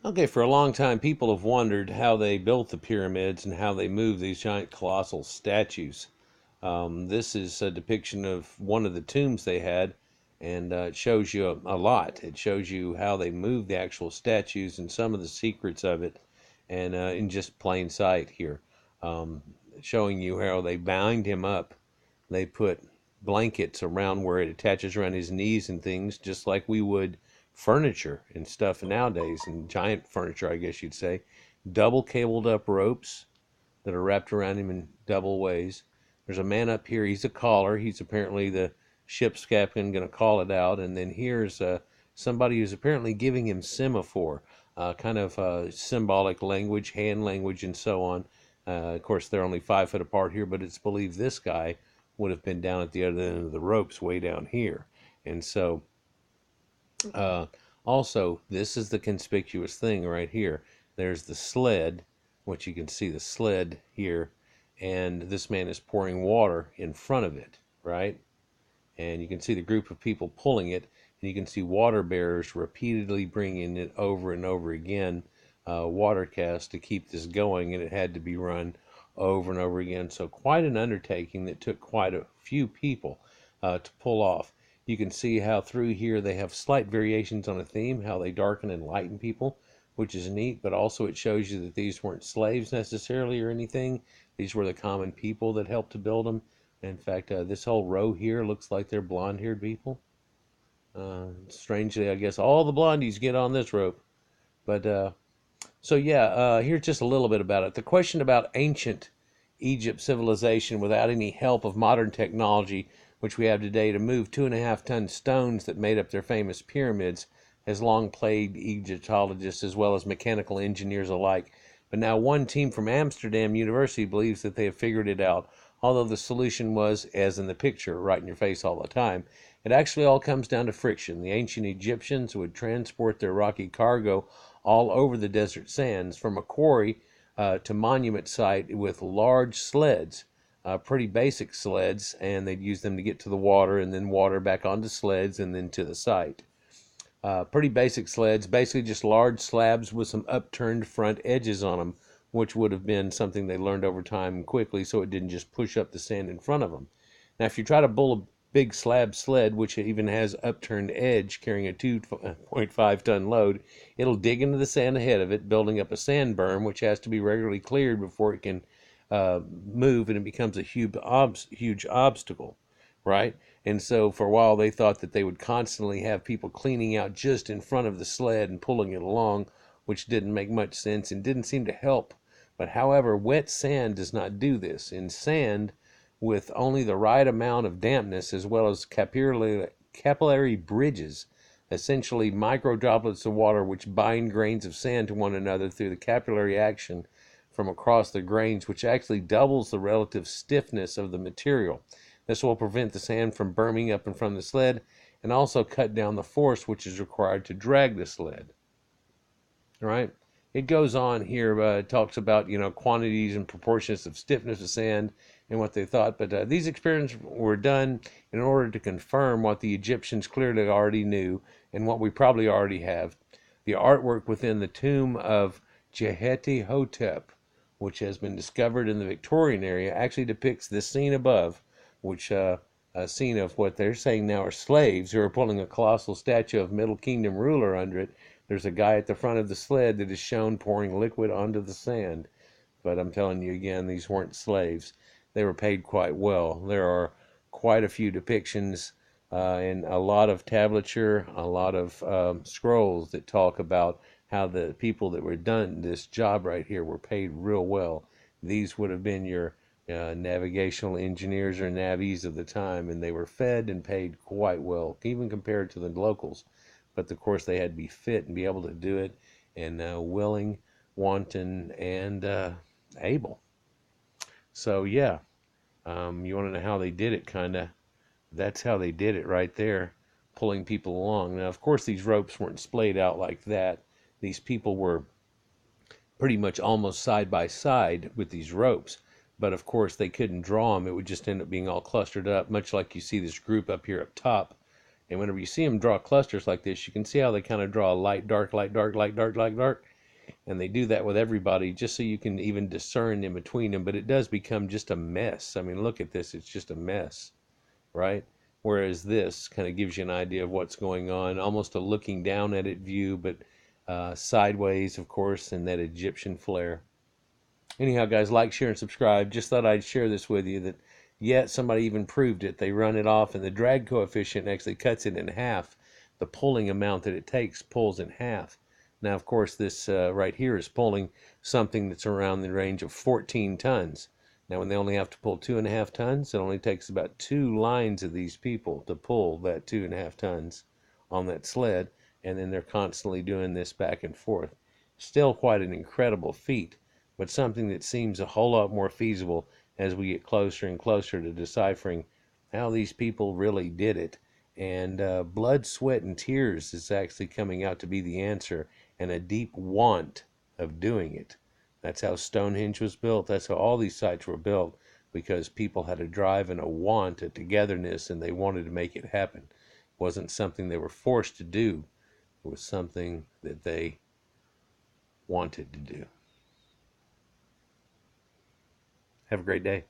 Okay, for a long time, people have wondered how they built the pyramids and how they moved these giant colossal statues. This is a depiction of one of the tombs they had, and it shows you a lot. It shows you how they moved the actual statues and some of the secrets of it, and in just plain sight here, um, showing you how they bind him up. They put blankets around where it attaches around his knees and things, just like we would furniture and stuff nowadays, and giant furniture, I guess you'd say. Double cabled up ropes that are wrapped around him in double ways. There's a man up here. He's a caller. He's apparently the ship's captain, going to call it out. And then here's somebody who's apparently giving him semaphore, kind of symbolic language, hand language, and so on. Of course, they're only 5 foot apart here, but it's believed this guy would have been down at the other end of the ropes, way down here. And so, uh, also, this is the conspicuous thing right here. There's the sled, which you can see the sled here, and this man is pouring water in front of it, right? And you can see the group of people pulling it, and you can see water bearers repeatedly bringing it over and over again, water casks to keep this going, and it had to be run over and over again. So quite an undertaking that took quite a few people to pull off. You can see how through here they have slight variations on a theme, how they darken and lighten people, which is neat, but also it shows you that these weren't slaves necessarily or anything. These were the common people that helped to build them. In fact, this whole row here looks like they're blonde-haired people. Strangely, I guess all the blondies get on this rope. But so yeah, here's just a little bit about it. The question about ancient Egypt civilization without any help of modern technology, which we have today, to move 2.5-ton stones that made up their famous pyramids, has long plagued Egyptologists as well as mechanical engineers alike. But now one team from Amsterdam University believes that they have figured it out, although the solution was, as in the picture, right in your face all the time. It actually all comes down to friction. The ancient Egyptians would transport their rocky cargo all over the desert sands from a quarry to monument site with large sleds, pretty basic sleds, and they'd use them to get to the water and then water back onto sleds and then to the site. Pretty basic sleds, basically just large slabs with some upturned front edges on them, which would have been something they learned over time quickly so it didn't just push up the sand in front of them. Now, if you try to pull a big slab sled, which even has upturned edge carrying a 2.5-ton load, it'll dig into the sand ahead of it, building up a sand berm, which has to be regularly cleared before it can move, and it becomes a huge obstacle, right? And so for a while they thought that they would constantly have people cleaning out just in front of the sled and pulling it along, which didn't make much sense and didn't seem to help. But however, wet sand does not do this. In sand, with only the right amount of dampness as well as capillary bridges, essentially micro droplets of water which bind grains of sand to one another through the capillary action from across the grains, which actually doubles the relative stiffness of the material. This will prevent the sand from burning up in front of the sled and also cut down the force which is required to drag the sled. All right? It goes on here, it talks about, quantities and proportions of stiffness of sand and what they thought. But these experiments were done in order to confirm what the Egyptians clearly already knew and what we probably already have. The artwork within the tomb of Jeheti Hotep, which has been discovered in the Victorian area, actually depicts this scene above, which a scene of what they're saying now are slaves who are pulling a colossal statue of Middle Kingdom ruler under it. There's a guy at the front of the sled that is shown pouring liquid onto the sand. But I'm telling you again, these weren't slaves. They were paid quite well. There are quite a few depictions and a lot of tablature, a lot of scrolls that talk about how the people that were done this job right here were paid real well. These would have been your navigational engineers or navies of the time, and they were fed and paid quite well, even compared to the locals. But of course, they had to be fit and be able to do it, and willing, wanton, and able. So yeah, you want to know how they did it? Kind of. That's how they did it right there, pulling people along. Now, of course, these ropes weren't splayed out like that. These people were pretty much almost side by side with these ropes. But of course, they couldn't draw them. It would just end up being all clustered up, much like you see this group up here up top. And whenever you see them draw clusters like this, you can see how they kind of draw a light, dark, light, dark, light, dark, light, dark. And they do that with everybody just so you can even discern in between them. But it does become just a mess. I mean, look at this. It's just a mess, right? Whereas this kind of gives you an idea of what's going on, almost a looking down at it view, but sideways, of course, in that Egyptian flair. Anyhow, guys, like, share, and subscribe. Just thought I'd share this with you that yet somebody even proved it. They run it off, and the drag coefficient actually cuts it in half. The pulling amount that it takes pulls in half. Now, of course, this right here is pulling something that's around the range of 14 tons. Now, when they only have to pull 2.5 tons, it only takes about 2 lines of these people to pull that 2.5 tons on that sled, and then they're constantly doing this back and forth. Still quite an incredible feat, but something that seems a whole lot more feasible as we get closer and closer to deciphering how these people really did it. And blood, sweat, and tears is actually coming out to be the answer, and a deep want of doing it. That's how Stonehenge was built. That's how all these sites were built, because people had a drive and a want, a togetherness, and they wanted to make it happen. It wasn't something they were forced to do. It was something that they wanted to do. Have a great day.